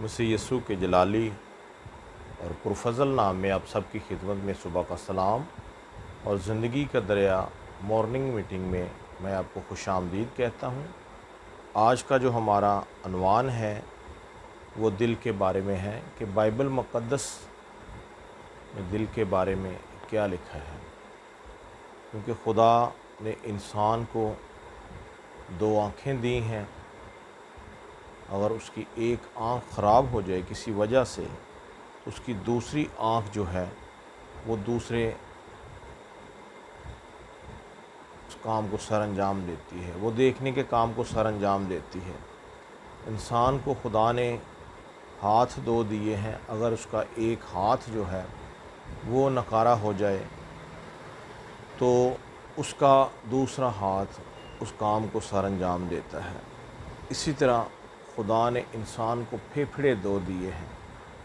مسیح یسوع کے جلالی اور پرفضل نام میں آپ سب کی خدمت میں صبح کا سلام اور زندگی کا دریا مارننگ میٹنگ میں میں آپ کو خوش آمدید کہتا ہوں۔ آج کا جو ہمارا عنوان ہے وہ دل کے بارے میں ہے کہ بائبل مقدس میں دل کے بارے میں کیا لکھا ہے، کیونکہ خدا نے انسان کو دو آنکھیں دی ہیں۔ اگر اس کی ایک آنکھ خراب ہو جائے کسی وجہ سے تو اس کی دوسری آنکھ جو ہے وہ دوسرے اس کام کو سر انجام دیتی ہے، وہ دیکھنے کے کام کو سر انجام دیتی ہے۔ انسان کو خدا نے ہاتھ دو دیے ہیں، اگر اس کا ایک ہاتھ جو ہے وہ ناکارہ ہو جائے تو اس کا دوسرا ہاتھ اس کام کو سر انجام دیتا ہے۔ اسی طرح خدا نے انسان کو پھیپھڑے دو دیے ہیں،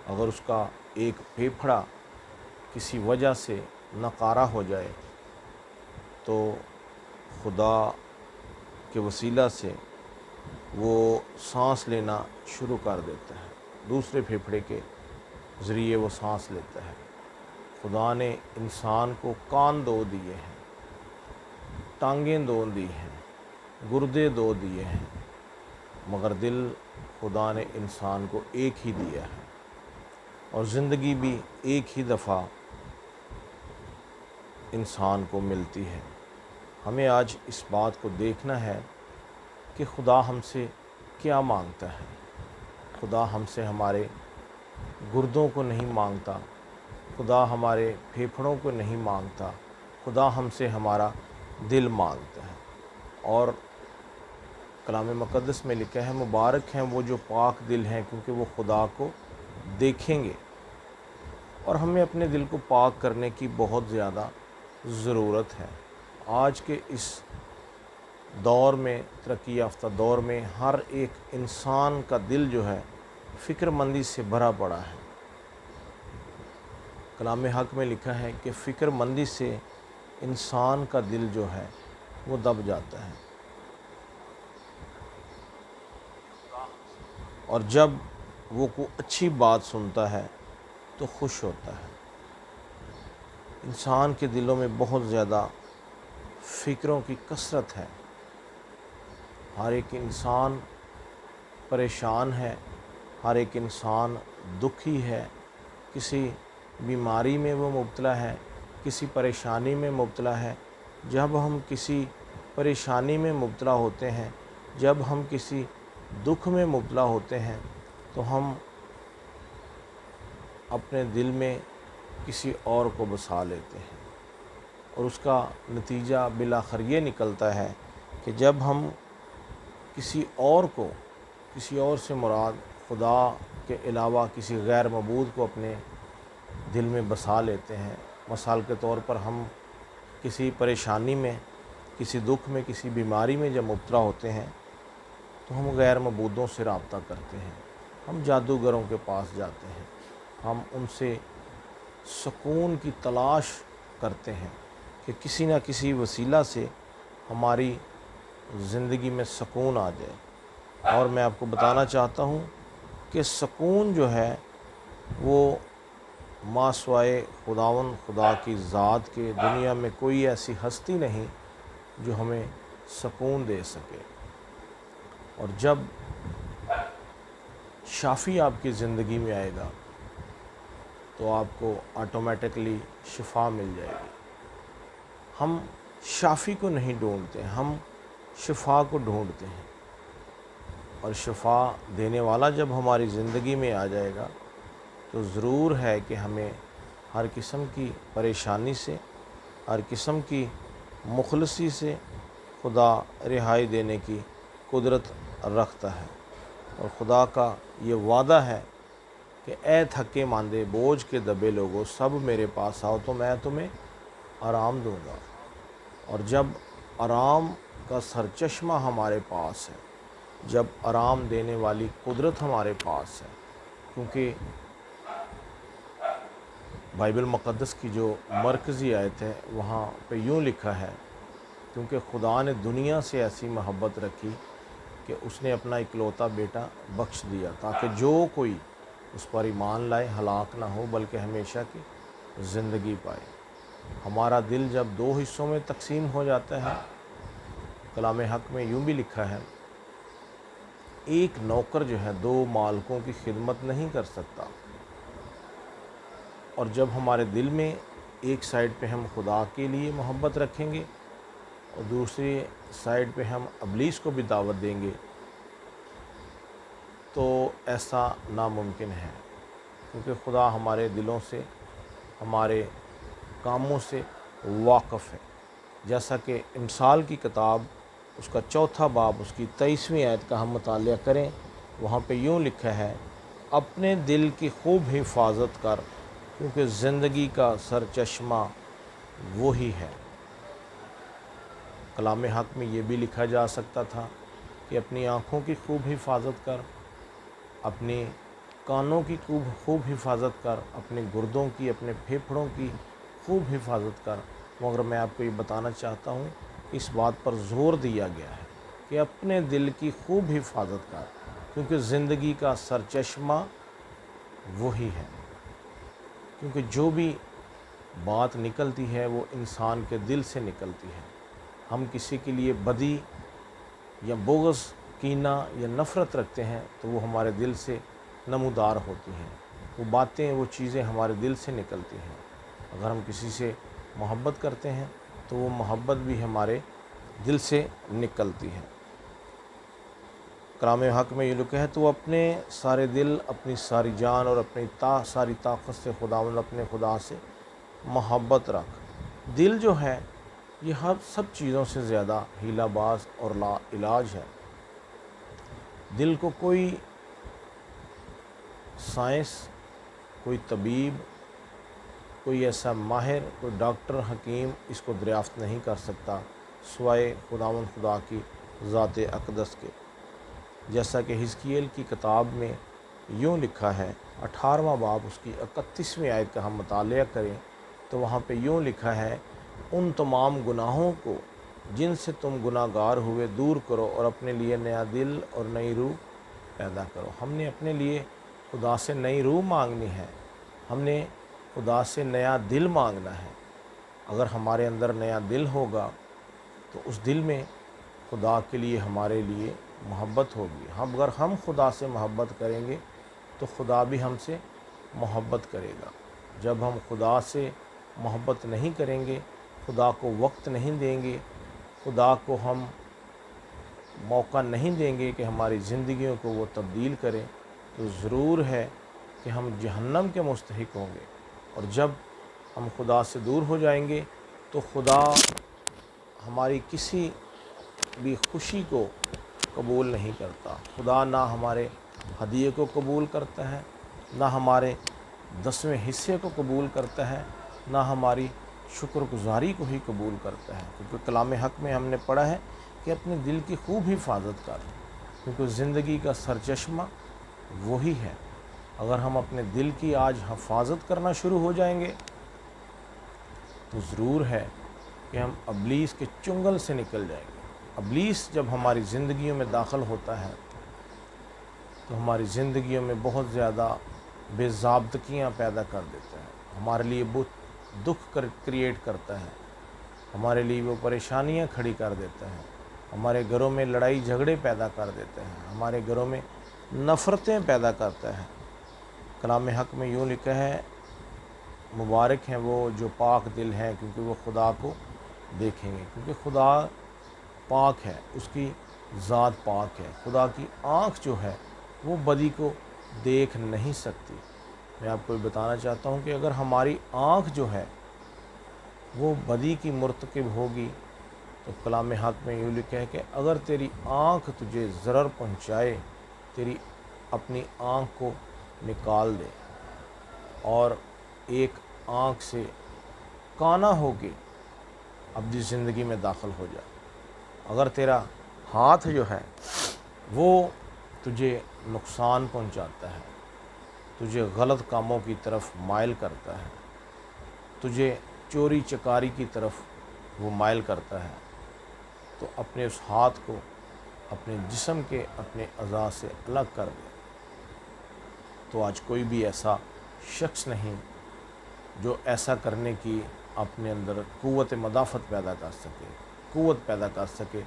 اگر اس کا ایک پھیپھڑا کسی وجہ سے ناکارہ ہو جائے تو خدا کے وسیلہ سے وہ سانس لینا شروع کر دیتا ہے، دوسرے پھیپھڑے کے ذریعے وہ سانس لیتا ہے۔ خدا نے انسان کو کان دو دیے ہیں، ٹانگیں دو دی ہیں، گردے دو دیے ہیں، مگر دل خدا نے انسان کو ایک ہی دیا ہے، اور زندگی بھی ایک ہی دفعہ انسان کو ملتی ہے۔ ہمیں آج اس بات کو دیکھنا ہے کہ خدا ہم سے کیا مانگتا ہے۔ خدا ہم سے ہمارے گردوں کو نہیں مانگتا، خدا ہمارے پھیپھڑوں کو نہیں مانگتا، خدا ہم سے ہمارا دل مانگتا ہے۔ اور کلام مقدس میں لکھا ہے مبارک ہیں وہ جو پاک دل ہیں کیونکہ وہ خدا کو دیکھیں گے۔ اور ہمیں اپنے دل کو پاک کرنے کی بہت زیادہ ضرورت ہے۔ آج کے اس دور میں، ترقی یافتہ دور میں، ہر ایک انسان کا دل جو ہے فکر مندی سے بھرا پڑا ہے۔ کلام حق میں لکھا ہے کہ فکر مندی سے انسان کا دل جو ہے وہ دب جاتا ہے، اور جب وہ کوئی اچھی بات سنتا ہے تو خوش ہوتا ہے۔ انسان کے دلوں میں بہت زیادہ فکروں کی کثرت ہے، ہر ایک انسان پریشان ہے، ہر ایک انسان دکھی ہے، کسی بیماری میں وہ مبتلا ہے، کسی پریشانی میں مبتلا ہے۔ جب ہم کسی پریشانی میں مبتلا ہوتے ہیں، جب ہم کسی دکھ میں مبتلا ہوتے ہیں تو ہم اپنے دل میں کسی اور کو بسا لیتے ہیں، اور اس کا نتیجہ بالآخر یہ نکلتا ہے کہ جب ہم کسی اور سے مراد خدا کے علاوہ کسی غیر معبود کو اپنے دل میں بسا لیتے ہیں۔ مثال کے طور پر ہم کسی پریشانی میں، کسی دکھ میں، کسی بیماری میں جب مبتلا ہوتے ہیں تو ہم غیر معبودوں سے رابطہ کرتے ہیں، ہم جادوگروں کے پاس جاتے ہیں، ہم ان سے سکون کی تلاش کرتے ہیں کہ کسی نہ کسی وسیلہ سے ہماری زندگی میں سکون آ جائے۔ اور میں آپ کو بتانا چاہتا ہوں کہ سکون جو ہے وہ ما سوائے خدا کی ذات کے دنیا میں کوئی ایسی ہستی نہیں جو ہمیں سکون دے سکے۔ اور جب شافی آپ کی زندگی میں آئے گا تو آپ کو آٹومیٹکلی شفا مل جائے گی۔ ہم شافی کو نہیں ڈھونڈتے، ہم شفا کو ڈھونڈتے ہیں، اور شفا دینے والا جب ہماری زندگی میں آ جائے گا تو ضرور ہے کہ ہمیں ہر قسم کی پریشانی سے، ہر قسم کی مخلصی سے خدا رہائی دینے کی قدرت رکھتا ہے۔ اور خدا کا یہ وعدہ ہے کہ اے تھکے ماندے بوجھ کے دبے لوگو سب میرے پاس آؤ تو میں تمہیں آرام دوں گا۔ اور جب آرام کا سرچشمہ ہمارے پاس ہے، جب آرام دینے والی قدرت ہمارے پاس ہے، کیونکہ بائبل مقدس کی جو مرکزی آیت ہے وہاں پہ یوں لکھا ہے، کیونکہ خدا نے دنیا سے ایسی محبت رکھی کہ اس نے اپنا اکلوتا بیٹا بخش دیا تاکہ جو کوئی اس پر ایمان لائے ہلاک نہ ہو بلکہ ہمیشہ کی زندگی پائے۔ ہمارا دل جب دو حصوں میں تقسیم ہو جاتا ہے، کلام حق میں یوں بھی لکھا ہے، ایک نوکر جو ہے دو مالکوں کی خدمت نہیں کر سکتا۔ اور جب ہمارے دل میں ایک سائیڈ پہ ہم خدا کے لیے محبت رکھیں گے اور دوسری سائیڈ پہ ہم ابلیس کو بھی دعوت دیں گے تو ایسا ناممکن ہے، کیونکہ خدا ہمارے دلوں سے، ہمارے کاموں سے واقف ہے۔ جیسا کہ امثال کی کتاب اس کا 4 باب اس کی 23ویں آیت کا ہم مطالعہ کریں، وہاں پہ یوں لکھا ہے، اپنے دل کی خوب حفاظت کر کیونکہ زندگی کا سرچشمہ وہی ہے۔ کلام حق میں یہ بھی لکھا جا سکتا تھا کہ اپنی آنکھوں کی خوب حفاظت کر، اپنے کانوں کی خوب حفاظت کر، اپنے گردوں کی، اپنے پھیپھڑوں کی خوب حفاظت کر۔ مگر میں آپ کو یہ بتانا چاہتا ہوں، اس بات پر زور دیا گیا ہے کہ اپنے دل کی خوب حفاظت کر کیونکہ زندگی کا سرچشمہ وہی ہے۔ کیونکہ جو بھی بات نکلتی ہے وہ انسان کے دل سے نکلتی ہے۔ ہم کسی کے لیے بدی یا بغض، کینہ یا نفرت رکھتے ہیں تو وہ ہمارے دل سے نمودار ہوتی ہیں، وہ باتیں، وہ چیزیں ہمارے دل سے نکلتی ہیں۔ اگر ہم کسی سے محبت کرتے ہیں تو وہ محبت بھی ہمارے دل سے نکلتی ہے۔ کلام حق میں یہ لکھا ہے، تو اپنے سارے دل، اپنی ساری جان اور اپنی ساری طاقت سے اپنے خدا سے محبت رکھ۔ دل جو ہے یہ سب چیزوں سے زیادہ ہیلہ باز اور لا علاج ہے۔ دل کو کوئی سائنس، کوئی طبیب، کوئی ایسا ماہر، کوئی ڈاکٹر، حکیم اس کو دریافت نہیں کر سکتا سوائے خدا کی ذات اقدس کے۔ جیسا کہ حزقیل کی کتاب میں یوں لکھا ہے، 18واں باب اس کی 31ویں آیت کا ہم مطالعہ کریں تو وہاں پہ یوں لکھا ہے، ان تمام گناہوں کو جن سے تم گناہ گار ہوئے دور کرو اور اپنے لیے نیا دل اور نئی روح پیدا کرو۔ ہم نے اپنے لیے خدا سے نئی روح مانگنی ہے، ہم نے خدا سے نیا دل مانگنا ہے۔ اگر ہمارے اندر نیا دل ہوگا تو اس دل میں خدا کے لیے ہمارے لیے محبت ہوگی۔ اگر ہم خدا سے محبت کریں گے تو خدا بھی ہم سے محبت کرے گا۔ جب ہم خدا سے محبت نہیں کریں گے، خدا کو وقت نہیں دیں گے، خدا کو ہم موقع نہیں دیں گے کہ ہماری زندگیوں کو وہ تبدیل کریں، تو ضرور ہے کہ ہم جہنم کے مستحق ہوں گے۔ اور جب ہم خدا سے دور ہو جائیں گے تو خدا ہماری کسی بھی خوشی کو قبول نہیں کرتا۔ خدا نہ ہمارے ہدیے کو قبول کرتا ہے، نہ ہمارے 10ویں حصے کو قبول کرتا ہے، نہ ہماری شکر گزاری کو ہی قبول کرتا ہے۔ کیونکہ کلام حق میں ہم نے پڑھا ہے کہ اپنے دل کی خوب حفاظت کر، کیونکہ زندگی کا سرچشمہ وہی ہے۔ اگر ہم اپنے دل کی آج حفاظت کرنا شروع ہو جائیں گے تو ضرور ہے کہ ہم ابلیس کے چنگل سے نکل جائیں گے۔ ابلیس جب ہماری زندگیوں میں داخل ہوتا ہے تو ہماری زندگیوں میں بہت زیادہ بے ضابطگیاں پیدا کر دیتا ہے، ہمارے لیے بہت دکھ کریٹ کرتا ہے، ہمارے لیے وہ پریشانیاں کھڑی کر دیتا ہے، ہمارے گھروں میں لڑائی جھگڑے پیدا کر دیتے ہیں، ہمارے گھروں میں نفرتیں پیدا کرتا ہے۔ کلام حق میں یوں لکھا ہے، مبارک ہیں وہ جو پاک دل ہیں کیونکہ وہ خدا کو دیکھیں گے۔ کیونکہ خدا پاک ہے، اس کی ذات پاک ہے۔ خدا کی آنکھ جو ہے وہ بدی کو دیکھ نہیں سکتی۔ میں آپ کو یہ بتانا چاہتا ہوں کہ اگر ہماری آنکھ جو ہے وہ بدی کی مرتکب ہوگی تو کلام حق میں یوں لکھا ہے کہ اگر تیری آنکھ تجھے ضرر پہنچائے، تیری اپنی آنکھ کو نکال دے اور ایک آنکھ سے کانا ہو کے اپنی زندگی میں داخل ہو جائے۔ اگر تیرا ہاتھ جو ہے وہ تجھے نقصان پہنچاتا ہے، تجھے غلط کاموں کی طرف مائل کرتا ہے، تجھے چوری چکاری کی طرف وہ مائل کرتا ہے، تو اپنے اس ہاتھ کو اپنے جسم کے اپنے اعضاء سے الگ کر دے، تو آج کوئی بھی ایسا شخص نہیں جو ایسا کرنے کی اپنے اندر قوت مدافعت پیدا کر سکے، قوت پیدا کر سکے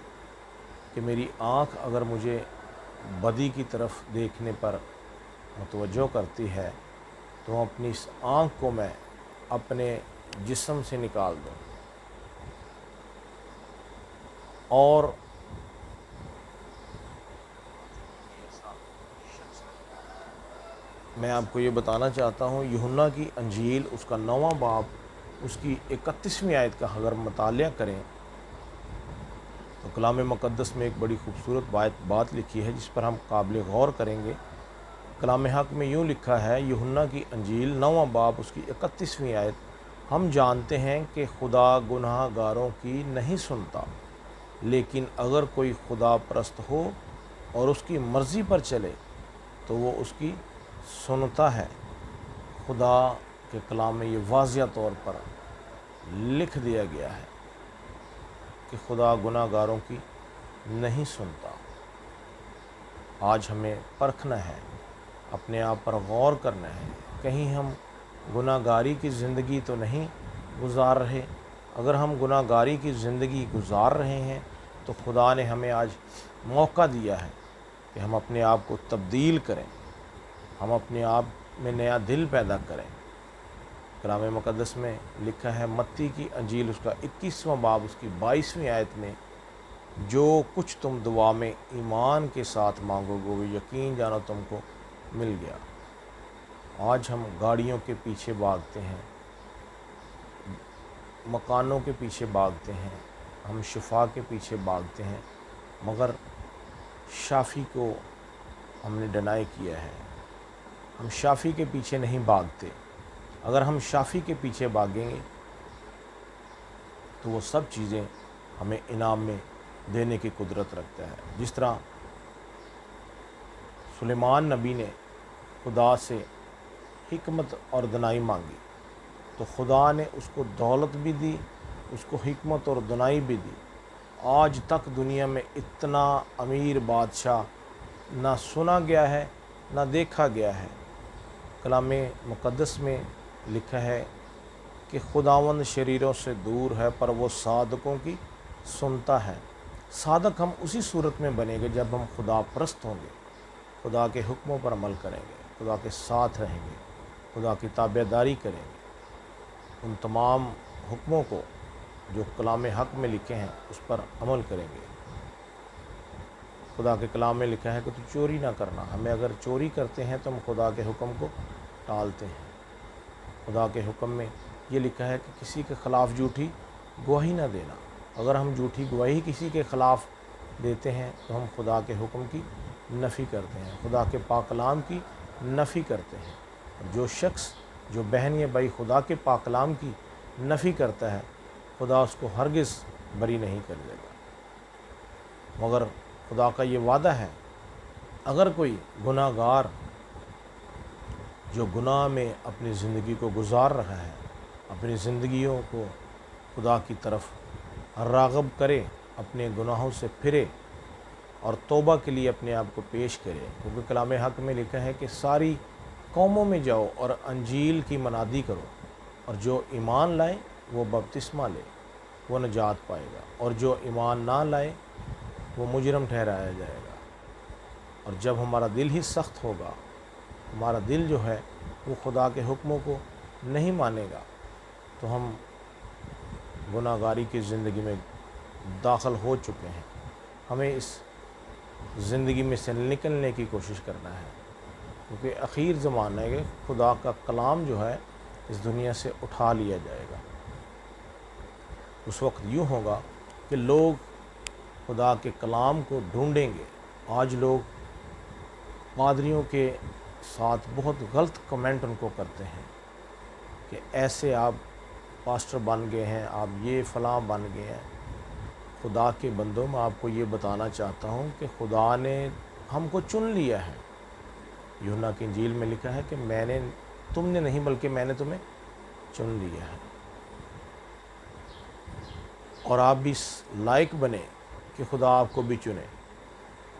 کہ میری آنکھ اگر مجھے بدی کی طرف دیکھنے پر متوجہ کرتی ہے تو اپنی اس آنکھ کو میں اپنے جسم سے نکال دوں۔ اور میں آپ کو یہ بتانا چاہتا ہوں، یوحنا کی انجیل اس کا 9واں باب اس کی 31ویں آیت کا اگر مطالعہ کریں تو کلام مقدس میں ایک بڑی خوبصورت بات لکھی ہے جس پر ہم قابل غور کریں گے۔ کلام حق میں یوں لکھا ہے، یوحنا کی انجیل 9واں باب اس کی 31ویں آیت، ہم جانتے ہیں کہ خدا گناہ گاروں کی نہیں سنتا، لیکن اگر کوئی خدا پرست ہو اور اس کی مرضی پر چلے تو وہ اس کی سنتا ہے۔ خدا کے کلام میں یہ واضح طور پر لکھ دیا گیا ہے کہ خدا گناہ گاروں کی نہیں سنتا۔ آج ہمیں پرکھنا ہے، اپنے آپ پر غور کرنا ہے، کہیں ہم گناہ گاری کی زندگی تو نہیں گزار رہے۔ اگر ہم گناہ گاری کی زندگی گزار رہے ہیں تو خدا نے ہمیں آج موقع دیا ہے کہ ہم اپنے آپ کو تبدیل کریں، ہم اپنے آپ میں نیا دل پیدا کریں۔ کلام مقدس میں لکھا ہے، متی کی انجیل اس کا 21واں باب اس کی 22ویں آیت میں، جو کچھ تم دعا میں ایمان کے ساتھ مانگو گے وہ یقین جانو تم کو مل گیا۔ آج ہم گاڑیوں کے پیچھے بھاگتے ہیں، مکانوں کے پیچھے بھاگتے ہیں، ہم شفا کے پیچھے بھاگتے ہیں، مگر شافی کو ہم نے ڈینائی کیا ہے۔ ہم شافی کے پیچھے نہیں بھاگتے۔ اگر ہم شافی کے پیچھے بھاگیں گے تو وہ سب چیزیں ہمیں انعام میں دینے کی قدرت رکھتا ہے۔ جس طرح سلیمان نبی نے خدا سے حکمت اور دانائی مانگی تو خدا نے اس کو دولت بھی دی، اس کو حکمت اور دانائی بھی دی۔ آج تک دنیا میں اتنا امیر بادشاہ نہ سنا گیا ہے نہ دیکھا گیا ہے۔ کلام مقدس میں لکھا ہے کہ خداوند شریروں سے دور ہے پر وہ صادقوں کی سنتا ہے۔ صادق ہم اسی صورت میں بنیں گے جب ہم خدا پرست ہوں گے، خدا کے حکموں پر عمل کریں گے، خدا کے ساتھ رہیں گے، خدا کی تابع داری کریں گے، ان تمام حکموں کو جو کلام حق میں لکھے ہیں اس پر عمل کریں گے۔ خدا کے کلام میں لکھا ہے کہ تو چوری نہ کرنا۔ ہمیں اگر چوری کرتے ہیں تو ہم خدا کے حکم کو ٹالتے ہیں۔ خدا کے حکم میں یہ لکھا ہے کہ کسی کے خلاف جھوٹی گواہی نہ دینا۔ اگر ہم جھوٹی گواہی کسی کے خلاف دیتے ہیں تو ہم خدا کے حکم کی نفی کرتے ہیں، خدا کے پاک کلام کی نفی کرتے ہیں۔ جو شخص، جو بہن یا بھائی خدا کے پاک کلام کی نفی کرتا ہے، خدا اس کو ہرگز بری نہیں کر دے گا۔ مگر خدا کا یہ وعدہ ہے، اگر کوئی گناہ گار جو گناہ میں اپنی زندگی کو گزار رہا ہے، اپنی زندگیوں کو خدا کی طرف راغب کرے، اپنے گناہوں سے پھرے اور توبہ کے لیے اپنے آپ کو پیش کرے، کیونکہ کلام حق میں لکھا ہے کہ ساری قوموں میں جاؤ اور انجیل کی منادی کرو، اور جو ایمان لائے وہ بپتسمہ لے، وہ نجات پائے گا، اور جو ایمان نہ لائے وہ مجرم ٹھہرایا جائے گا۔ اور جب ہمارا دل ہی سخت ہوگا، ہمارا دل جو ہے وہ خدا کے حکموں کو نہیں مانے گا، تو ہم گناہ گاری کی زندگی میں داخل ہو چکے ہیں۔ ہمیں اس زندگی میں سے نکلنے کی کوشش کرنا ہے، کیونکہ اخیر زمانہ ہے کہ خدا کا کلام جو ہے اس دنیا سے اٹھا لیا جائے گا۔ اس وقت یوں ہوگا کہ لوگ خدا کے کلام کو ڈھونڈیں گے۔ آج لوگ پادریوں کے ساتھ بہت غلط کمنٹ ان کو کرتے ہیں کہ ایسے آپ پاسٹر بن گئے ہیں، آپ یہ فلاں بن گئے ہیں۔ خدا کے بندوں، میں آپ کو یہ بتانا چاہتا ہوں کہ خدا نے ہم کو چن لیا ہے۔ یوحنا کی انجیل میں لکھا ہے کہ تم نے نہیں بلکہ میں نے تمہیں چن لیا ہے، اور آپ بھی اس لائق بنے کہ خدا آپ کو بھی چنے۔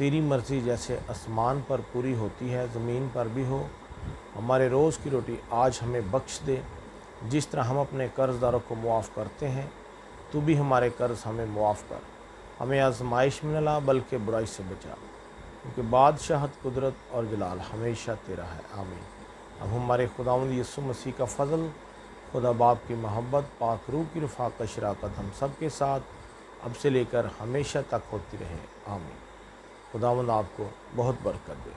تیری مرضی جیسے آسمان پر پوری ہوتی ہے زمین پر بھی ہو۔ ہمارے روز کی روٹی آج ہمیں بخش دے، جس طرح ہم اپنے قرض داروں کو معاف کرتے ہیں تو بھی ہمارے قرض ہمیں معاف کر۔ ہمیں آزمائش میں نہ لا بلکہ برائی سے بچا، کیونکہ بادشاہت، قدرت اور جلال ہمیشہ تیرا ہے، آمین۔ اب ہمارے خداوند یسوع مسیح کا فضل، خدا باپ کی محبت، پاک روح کی رفاقت، شراکت ہم سب کے ساتھ اب سے لے کر ہمیشہ تک ہوتی رہے، آمین۔ خداوند آپ کو بہت برکت دے۔